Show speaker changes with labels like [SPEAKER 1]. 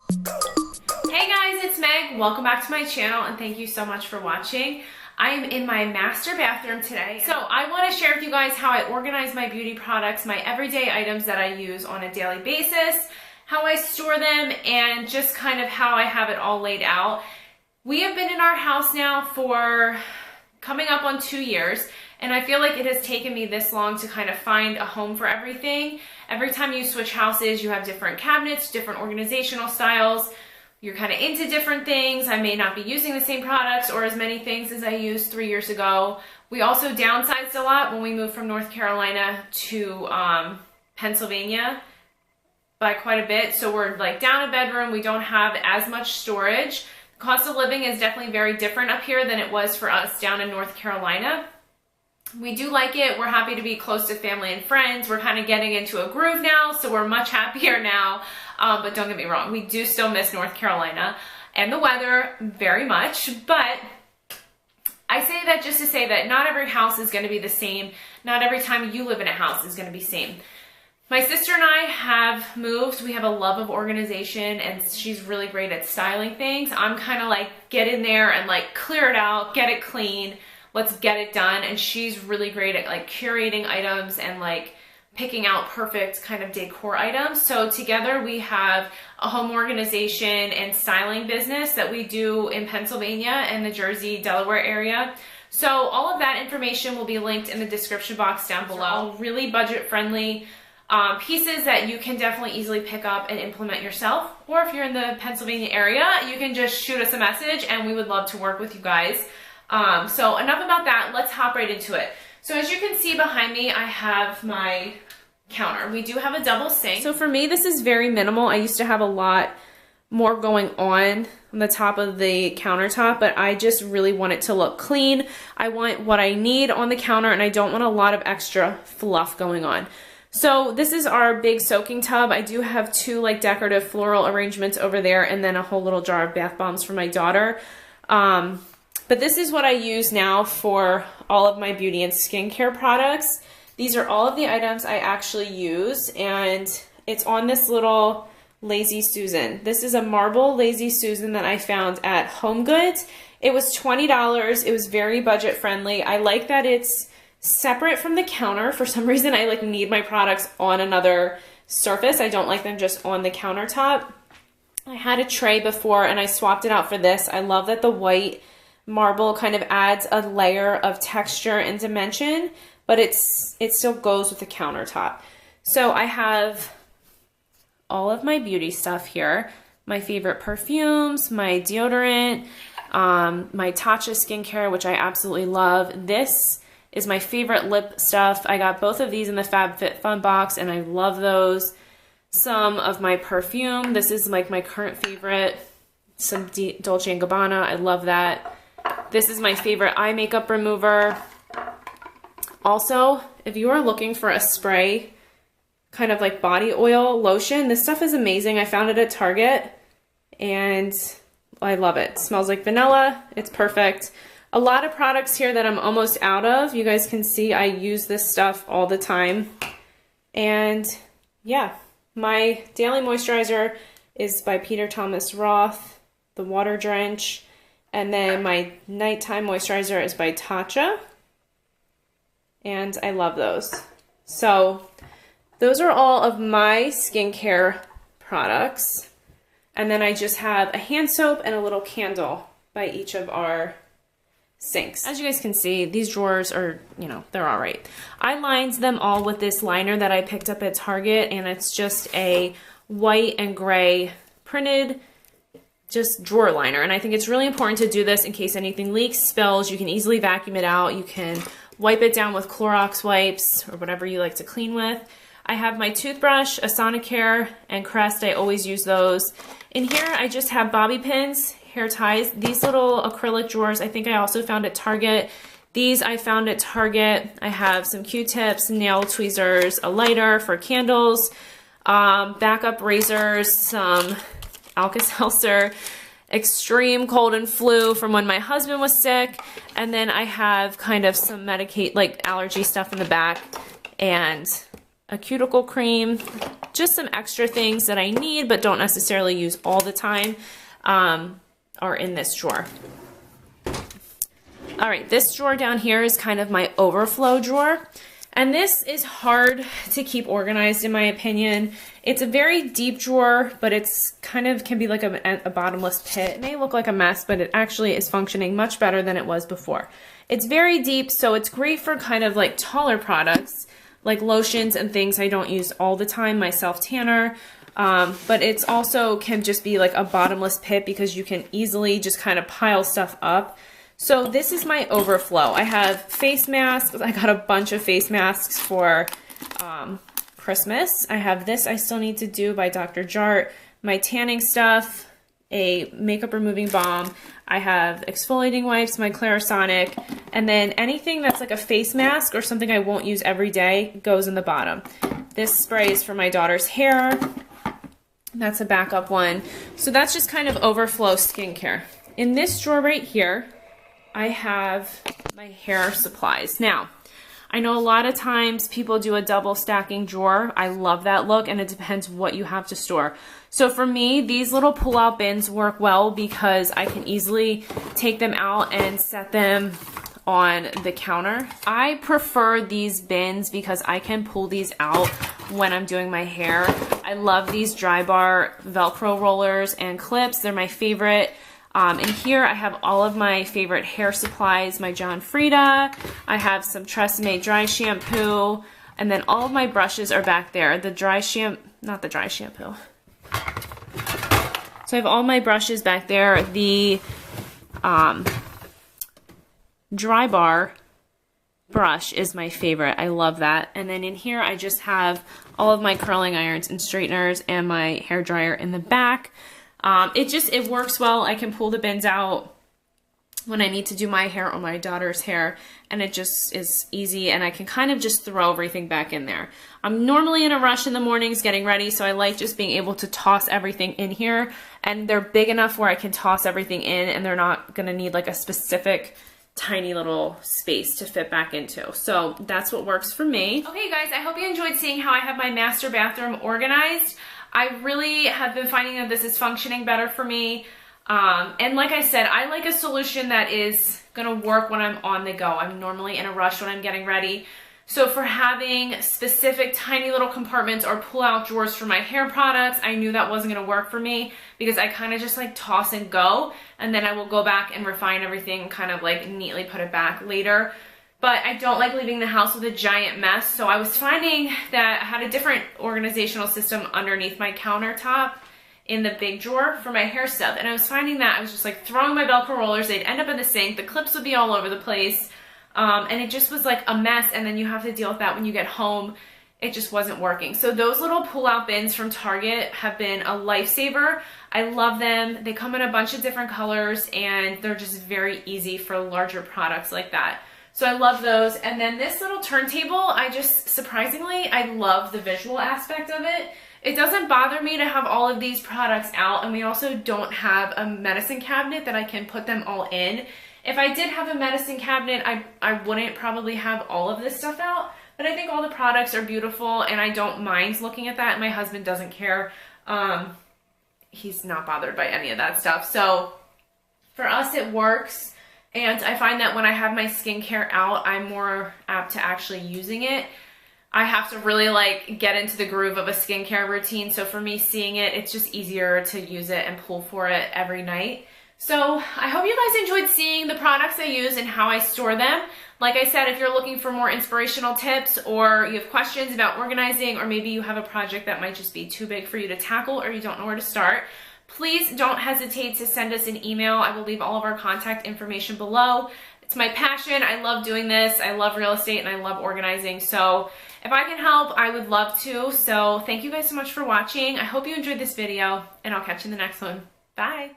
[SPEAKER 1] Hey guys, it's Meg. Welcome back to my channel and thank you so much for watching. I am in my master bathroom today. So I want to share with you guys how I organize my beauty products, my everyday items that I use on a daily basis, how I store them, and just kind of how I have it all laid out. We have been in our house now for coming up on 2 years, and I feel like it has taken me this long to kind of find a home for everything. Every time you switch houses, you have different cabinets, different organizational styles. You're kind of into different things. I may not be using the same products or as many things as I used 3 years ago. We also downsized a lot when we moved from North Carolina to Pennsylvania by quite a bit. So we're like down a bedroom. We don't have as much storage. The cost of living is definitely very different up here than it was for us down in North Carolina. We do like it. We're happy to be close to family and friends. We're kind of getting into a groove now, so we're much happier now. But don't get me wrong, we do still miss North Carolina and the weather very much. But I say that just to say that not every house is going to be the same. Not every time you live in a house is going to be the same. My sister and I have moved. We have a love of organization, and she's really great at styling things. I'm kind of like, get in there and like clear it out, get it clean. Let's get it done. And she's really great at like curating items and like picking out perfect kind of decor items. So together we have a home organization and styling business that we do in Pennsylvania and the Jersey, Delaware area. So all of that information will be linked in the description box down below. All really budget friendly pieces that you can definitely easily pick up and implement yourself. Or if you're in the Pennsylvania area, you can just shoot us a message and we would love to work with you guys. So enough about that, let's hop right into it. So as you can see behind me, I have my counter. We do have a double sink. So for me, this is very minimal. I used to have a lot more going on the top of the countertop, but I just really want it to look clean. I want what I need on the counter, and I don't want a lot of extra fluff going on. So this is our big soaking tub. I do have two like decorative floral arrangements over there, and then a whole little jar of bath bombs for my daughter. But this is what I use now for all of my beauty and skincare products. These are all of the items I actually use, and it's on this little Lazy Susan. This is a marble Lazy Susan that I found at HomeGoods. It was $20. It was very budget friendly. I like that it's separate from the counter. For some reason, I like need my products on another surface. I don't like them just on the countertop. I had a tray before and I swapped it out for this. I love that the white marble kind of adds a layer of texture and dimension, but it still goes with the countertop. So I have all of my beauty stuff here. My favorite perfumes, my deodorant, my Tatcha skincare, which I absolutely love. This is my favorite lip stuff. I got both of these in the FabFitFun box, and I love those. Some of my perfume. This is like my current favorite. Some Dolce & Gabbana. I love that. This is my favorite eye makeup remover. Also, if you are looking for a spray, kind of like body oil lotion, this stuff is amazing. I found it at Target, and I love it. It smells like vanilla. It's perfect. A lot of products here that I'm almost out of. You guys can see I use this stuff all the time. And yeah, my daily moisturizer is by Peter Thomas Roth, the Water Drench. And then my nighttime moisturizer is by Tatcha. And I love those. So those are all of my skincare products. And then I just have a hand soap and a little candle by each of our sinks. As you guys can see, these drawers are, you know, they're all right. I lined them all with this liner that I picked up at Target, and it's just a white and gray printed just drawer liner. And I think it's really important to do this in case anything leaks, spills. You can easily vacuum it out. You can wipe it down with Clorox wipes or whatever you like to clean with. I have my toothbrush, a Sonicare, and Crest. I always use those. In here, I just have bobby pins, hair ties. These little acrylic drawers, I think I also found at Target. These I found at Target. I have some Q-tips, nail tweezers, a lighter for candles, backup razors, some Alka-Seltzer, extreme cold and flu from when my husband was sick, and then I have kind of some like allergy stuff in the back, and a cuticle cream, just some extra things that I need but don't necessarily use all the time are in this drawer. All right, this drawer down here is kind of my overflow drawer. And this is hard to keep organized in my opinion. It's a very deep drawer, but it's kind of can be like a bottomless pit. It may look like a mess, but it actually is functioning much better than it was before. It's very deep, so it's great for kind of like taller products, like lotions and things I don't use all the time, my self-tanner. But it's also can just be like a bottomless pit because you can easily just kind of pile stuff up. So this is my overflow. I have face masks. I got a bunch of face masks for Christmas. I have this I still need to do by Dr. Jart. My tanning stuff, a makeup removing balm. I have exfoliating wipes, my Clarisonic, and then anything that's like a face mask or something I won't use every day goes in the bottom. This spray is for my daughter's hair. That's a backup one. So that's just kind of overflow skincare. In this drawer right here, I have my hair supplies. Now, I know a lot of times people do a double stacking drawer. I love that look, and it depends what you have to store. So for me, these little pull-out bins work well because I can easily take them out and set them on the counter. I prefer these bins because I can pull these out when I'm doing my hair. I love these Dry Bar Velcro rollers and clips. They're my favorite. And here I have all of my favorite hair supplies, my John Frieda, I have some Tresemme dry shampoo, and then all of my brushes are back there. The dry not the dry shampoo. So I have all my brushes back there. The Dry Bar brush is my favorite. I love that. And then in here I just have all of my curling irons and straighteners and my hair dryer in the back. It works well. I can pull the bins out when I need to do my hair or my daughter's hair, and it just is easy, and I can kind of just throw everything back in there. I'm normally in a rush in the mornings getting ready, so I like just being able to toss everything in here, and they're big enough where I can toss everything in, and they're not going to need like a specific tiny little space to fit back into. So that's what works for me. Okay guys, I hope you enjoyed seeing how I have my master bathroom organized. I really have been finding that this is functioning better for me. And like I said, I like a solution that is gonna work when I'm on the go. I'm normally in a rush when I'm getting ready. So for having specific tiny little compartments or pull-out drawers for my hair products, I knew that wasn't gonna work for me because I kind of just like toss and go, and then I will go back and refine everything and kind of like neatly put it back later. But I don't like leaving the house with a giant mess, so I was finding that I had a different organizational system underneath my countertop in the big drawer for my hair stuff, and I was finding that I was just like throwing my Velcro rollers, they'd end up in the sink, the clips would be all over the place, and it just was like a mess, and then you have to deal with that when you get home. It just wasn't working. So those little pull-out bins from Target have been a lifesaver. I love them. They come in a bunch of different colors, and they're just very easy for larger products like that. So I love those. And then this little turntable, surprisingly, I love the visual aspect of it. It doesn't bother me to have all of these products out, and we also don't have a medicine cabinet that I can put them all in. If I did have a medicine cabinet, I wouldn't probably have all of this stuff out, but I think all the products are beautiful, and I don't mind looking at that. My husband doesn't care. He's not bothered by any of that stuff. So for us, it works. And I find that when I have my skincare out, I'm more apt to actually using it. I have to really like get into the groove of a skincare routine. So for me, seeing it, it's just easier to use it and pull for it every night. So I hope you guys enjoyed seeing the products I use and how I store them. Like I said, if you're looking for more inspirational tips, or you have questions about organizing, or maybe you have a project that might just be too big for you to tackle, or you don't know where to start, please don't hesitate to send us an email. I will leave all of our contact information below. It's my passion. I love doing this. I love real estate and I love organizing. So if I can help, I would love to. So thank you guys so much for watching. I hope you enjoyed this video, and I'll catch you in the next one. Bye.